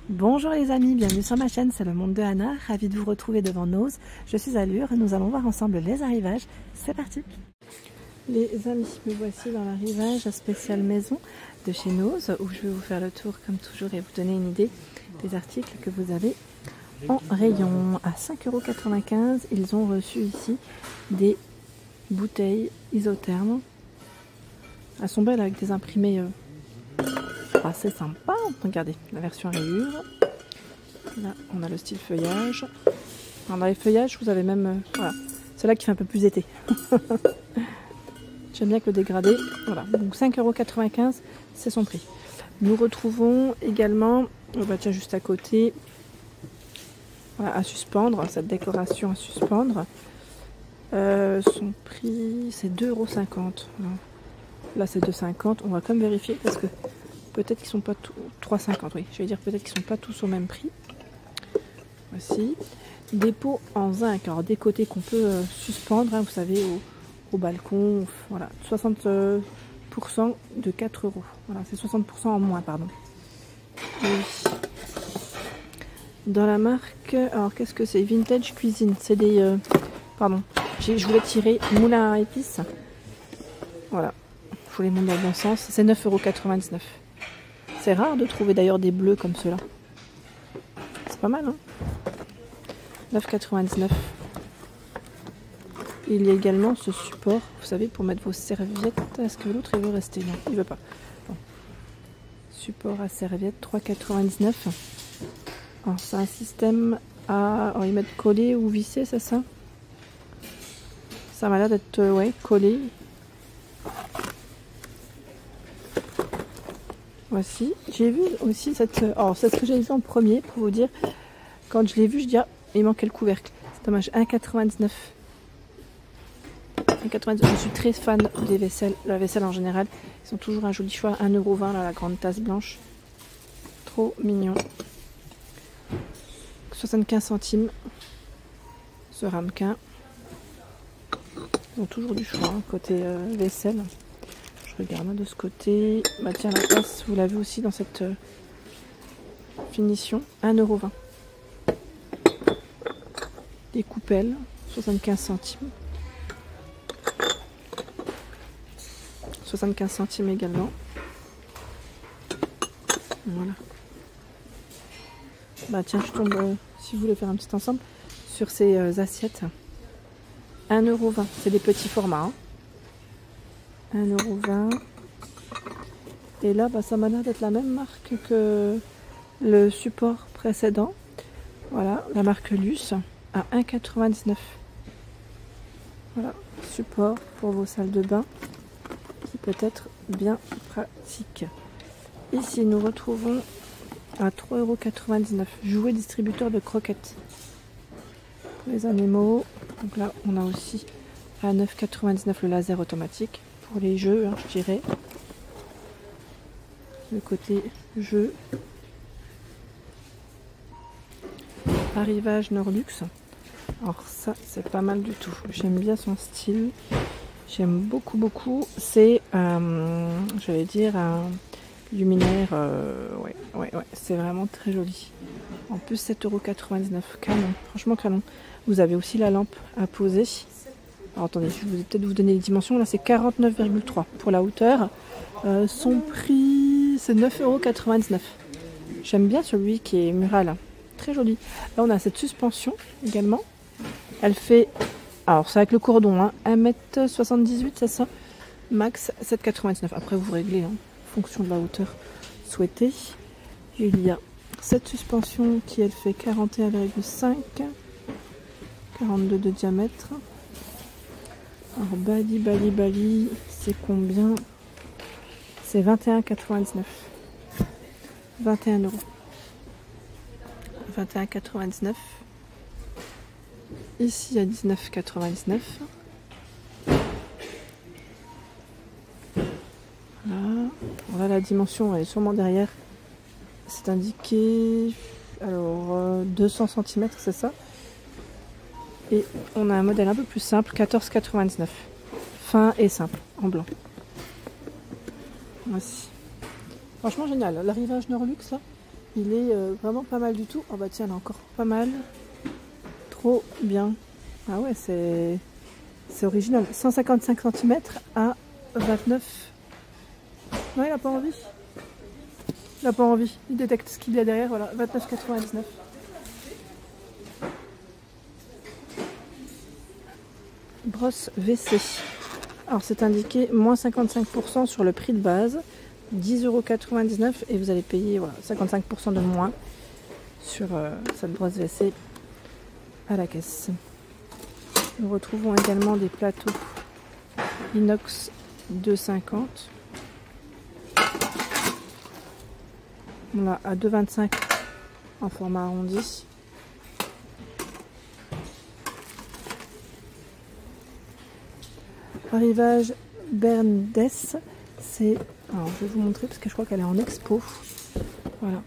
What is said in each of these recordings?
Bonjour les amis, bienvenue sur ma chaîne, c'est le monde de Anna, ravie de vous retrouver devant Nose. Je suis à Lure et nous allons voir ensemble les arrivages. C'est parti! Les amis, me voici dans l'arrivage spécial maison de chez Nose, où je vais vous faire le tour comme toujours et vous donner une idée des articles que vous avez en rayon. À 5,95 €, ils ont reçu ici des bouteilles isothermes. Elles sont belles avec des imprimés assez sympa. Regardez la version rayure. Là on a le style feuillage. Alors, dans les feuillages vous avez même voilà, c'est là qui fait un peu plus été. J'aime bien que le dégradé. Voilà, donc 5,95 € c'est son prix. Nous retrouvons également, bah tiens, juste à côté, voilà, à suspendre, cette décoration à suspendre. Son prix c'est 2,50 €. Là c'est 2,50 €. On va quand même vérifier parce que peut-être qu'ils sont pas tous 3,50 €, oui. Je vais dire peut-être qu'ils sont pas tous au même prix. Voici des pots en zinc. Alors des côtés qu'on peut suspendre, hein, vous savez, au balcon. Voilà, 60% de 4 €. Voilà, c'est 60% en moins, pardon. Et dans la marque, alors qu'est-ce que c'est? Vintage Cuisine. C'est des, pardon, je voulais tirer moulin à épices. Voilà, il faut les monter dans le bon sens. C'est 9,99 €. C'est rare de trouver d'ailleurs des bleus comme ceux-là. C'est pas mal, hein? 9,99 €. Il y a également ce support, vous savez, pour mettre vos serviettes. Est-ce que l'autre il veut rester? Non, il veut pas. Bon. Support à serviettes, 3,99 €. Alors c'est un système à... Alors, ils mettent collé ou vissé, c'est ça? Ça m'a l'air d'être ouais, collé. Voici, j'ai vu aussi cette... Alors c'est ce que j'ai vu en premier pour vous dire. Quand je l'ai vu, je dis ah, il manquait le couvercle. C'est dommage, 1,99 €. Je suis très fan des vaisselles, la vaisselle en général. Ils sont toujours un joli choix. 1,20 € là, la grande tasse blanche. Trop mignon. 75 centimes ce ramequin. Ils ont toujours du choix, hein, côté vaisselle. Je regarde de ce côté. Bah tiens, la tasse, vous l'avez aussi dans cette finition. 1,20 €. Des coupelles, 75 centimes. 75 centimes également. Voilà. Bah tiens, je tombe, si vous voulez faire un petit ensemble, sur ces assiettes. 1,20 €. C'est des petits formats. Hein. 1,20 €. Et là, bah, ça m'a l'air d'être la même marque que le support précédent. Voilà, la marque Luce à 1,99 €. Voilà, support pour vos salles de bain qui peut être bien pratique. Ici, nous retrouvons à 3,99 €. Jouet distributeur de croquettes pour les animaux. Donc là, on a aussi à 9,99 € le laser automatique. Pour les jeux, hein, je dirais. Le côté jeu. Arrivage Norlux. Alors ça, c'est pas mal du tout. J'aime bien son style. J'aime beaucoup, beaucoup. C'est, j'allais dire, un luminaire. Ouais. C'est vraiment très joli. En plus, 7,99 €. Canon. Franchement, canon. Vous avez aussi la lampe à poser. Alors attendez, je vais peut-être vous donner les dimensions. Là, c'est 49,3 pour la hauteur. Son prix, c'est 9,99 €. J'aime bien celui qui est mural. Très joli. Là, on a cette suspension également. Elle fait... Alors, c'est avec le cordon. Hein, 1,78 m, c'est ça? Max 7,99 €. Après, vous réglez hein, en fonction de la hauteur souhaitée. Il y a cette suspension qui, elle, fait 41,5 m. 42 de diamètre. Alors Bali, c'est combien? C'est 21,99 €. 21 €. 21,99 €. Ici à 19,99 €. Voilà. Voilà, la dimension, elle est sûrement derrière. C'est indiqué. Alors 200 cm, c'est ça? Et on a un modèle un peu plus simple, 14,99 €. Fin et simple, en blanc. Voici. Franchement génial. L'arrivage Norlux, là, Il est vraiment pas mal du tout. Oh bah tiens, là encore pas mal. Trop bien. Ah ouais, c'est original. 155 cm à 29. Non, il n'a pas envie. Il n'a pas envie. Il détecte ce qu'il y a derrière. Voilà, 29,99. Brosse WC. Alors c'est indiqué moins 55% sur le prix de base. 10,99 € et vous allez payer voilà, 55% de moins sur cette brosse WC à la caisse. Nous retrouvons également des plateaux inox 2,50. Voilà, à 2,25 € en format arrondi. Arrivage Berndes, c'est, alors je vais vous montrer parce que je crois qu'elle est en expo. Voilà,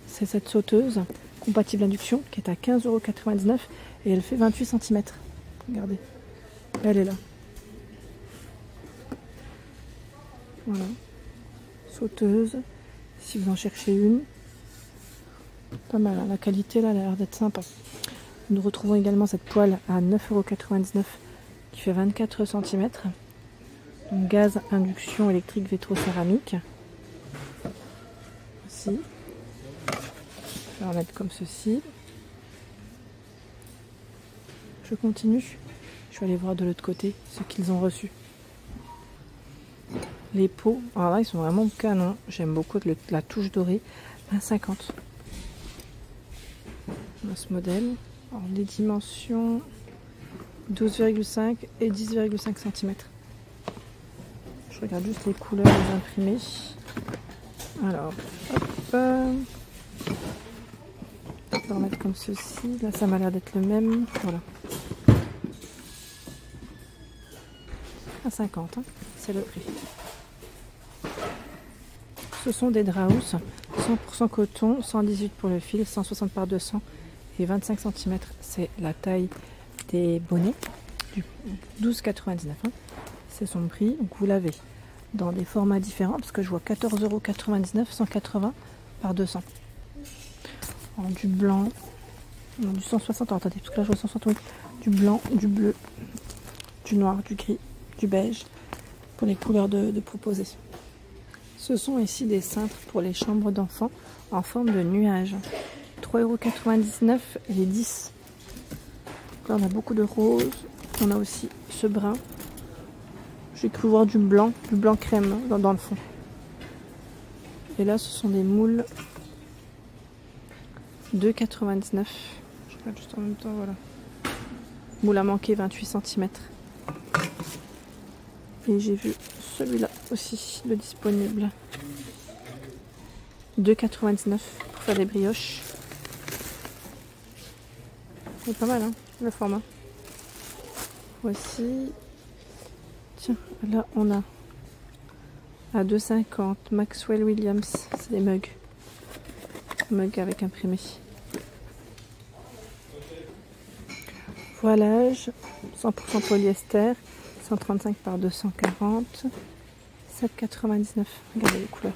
c'est cette sauteuse compatible induction qui est à 15,99 € et elle fait 28 cm. Regardez, elle est là. Voilà, sauteuse, si vous en cherchez une. Pas mal, hein. La qualité là a l'air d'être sympa. Nous retrouvons également cette poêle à 9,99 € qui fait 24 cm. Donc, gaz, induction, électrique, vitrocéramique. Aussi. Je vais en mettre comme ceci. Je continue. Je vais aller voir de l'autre côté ce qu'ils ont reçu. Les pots, alors là ils sont vraiment canons. J'aime beaucoup la touche dorée. 1,50 €. On a ce modèle. Alors, les dimensions 12,5 et 10,5 cm. Je regarde juste les couleurs des imprimés. Alors, hop. On va remettre comme ceci. Là, ça m'a l'air d'être le même. Voilà. À 50, hein. C'est le prix. Ce sont des Draus 100% coton, 118 pour le fil, 160 par 200 et 25 cm. C'est la taille des bonnets du 12,99 €. Hein. C'est son prix. Donc vous l'avez dans des formats différents parce que je vois 14,99 €, 180 par 200. Alors, du blanc, non, du 160. Alors, attendez, parce que là je vois 160. Oui. Du blanc, du bleu, du noir, du gris, du beige pour les couleurs de proposer. Ce sont ici des cintres pour les chambres d'enfants en forme de nuage. 3,99 € les 10. Là, on a beaucoup de rose. On a aussi ce brun. J'ai cru voir du blanc crème dans le fond. Et là, ce sont des moules 2,99 €. Je regarde juste en même temps, voilà. Moule à manquer 28 cm. Et j'ai vu celui-là aussi, le disponible. 2,99 € pour faire des brioches. C'est pas mal, hein, le format. Voici. Tiens, là on a à 2,50 € Maxwell Williams. C'est des mugs. Mugs avec imprimé. Voilage 100% polyester. 135 par 240. 7,99 €. Regardez les couleurs.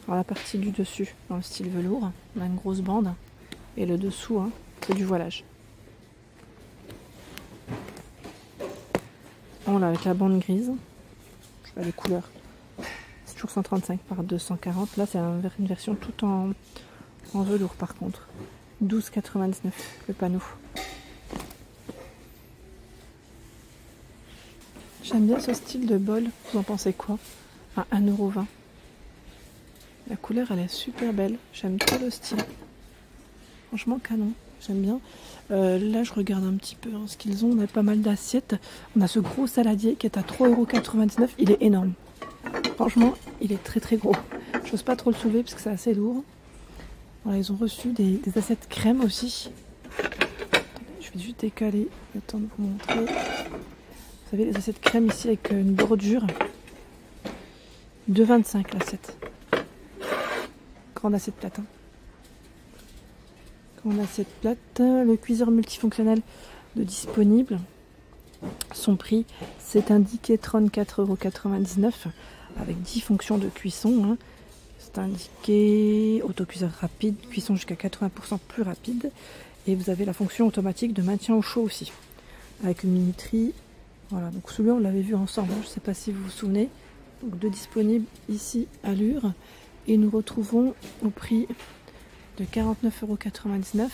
Alors la partie du dessus, dans le style velours, on a une grosse bande. Et le dessous, hein, c'est du voilage. On l'a avec la bande grise. Je vois les couleurs. C'est toujours 135 par 240. Là, c'est une version tout en velours par contre. 12,99 € le panneau. J'aime bien ce style de bol. Vous en pensez quoi? À 1,20 €. La couleur, elle est super belle. J'aime trop le style. Franchement, canon. J'aime bien. Là, je regarde un petit peu ce qu'ils ont. On a pas mal d'assiettes. On a ce gros saladier qui est à 3,99 €. Il est énorme. Franchement, il est très très gros. J'ose pas trop le soulever parce que c'est assez lourd. Voilà, ils ont reçu des assiettes crème aussi. Je vais juste décaler le temps de vous montrer. Vous savez, les assiettes crème ici avec une bordure. 2,25 € l'assiette. Grande assiette plate. Hein. Grande assiette plate. Le cuiseur multifonctionnel de disponible. Son prix, c'est indiqué 34,99 € avec 10 fonctions de cuisson. Hein. C'est indiqué autocuiseur rapide, cuisson jusqu'à 80% plus rapide. Et vous avez la fonction automatique de maintien au chaud aussi, avec une minuterie. Voilà, donc celui-là on l'avait vu ensemble, je ne sais pas si vous vous souvenez. Donc deux disponibles ici à Lure. Et nous retrouvons au prix de 49,99 €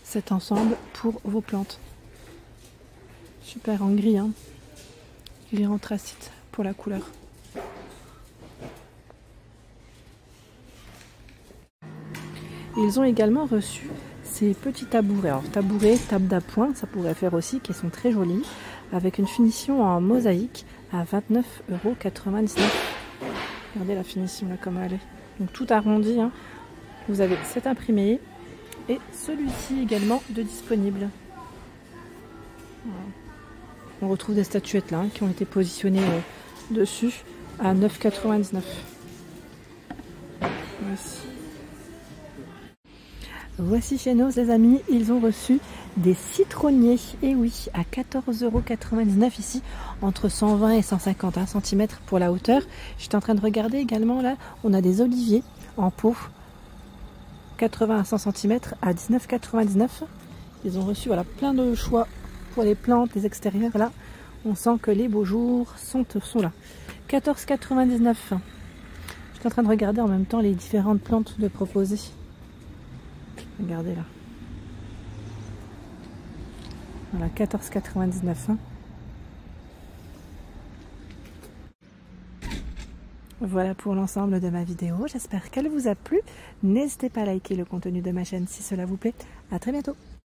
cet ensemble pour vos plantes. Super en gris, hein. Gris anthracite pour la couleur. Ils ont également reçu ces petits tabourets. Alors tabourets, table d'appoint, ça pourrait faire aussi, qui sont très jolis, avec une finition en mosaïque à 29,99 €. Regardez la finition là comme elle est. Donc tout arrondi, hein. Vous avez cet imprimé et celui-ci également de disponible. Voilà. On retrouve des statuettes là, hein, qui ont été positionnées dessus à 9,99 €. Voici. Voici chez nous les amis, ils ont reçu des citronniers, et oui, à 14,99 € ici, entre 120 et 150 cm pour la hauteur. J'étais en train de regarder également là, on a des oliviers en pot, 80 à 100 cm à 19,99 €. Ils ont reçu voilà, plein de choix pour les plantes, les extérieurs. Là, on sent que les beaux jours sont là. 14,99 €. Je suis en train de regarder en même temps les différentes plantes de proposer. Regardez là. Voilà, 14,99 €. Voilà pour l'ensemble de ma vidéo. J'espère qu'elle vous a plu. N'hésitez pas à liker le contenu de ma chaîne si cela vous plaît. À très bientôt.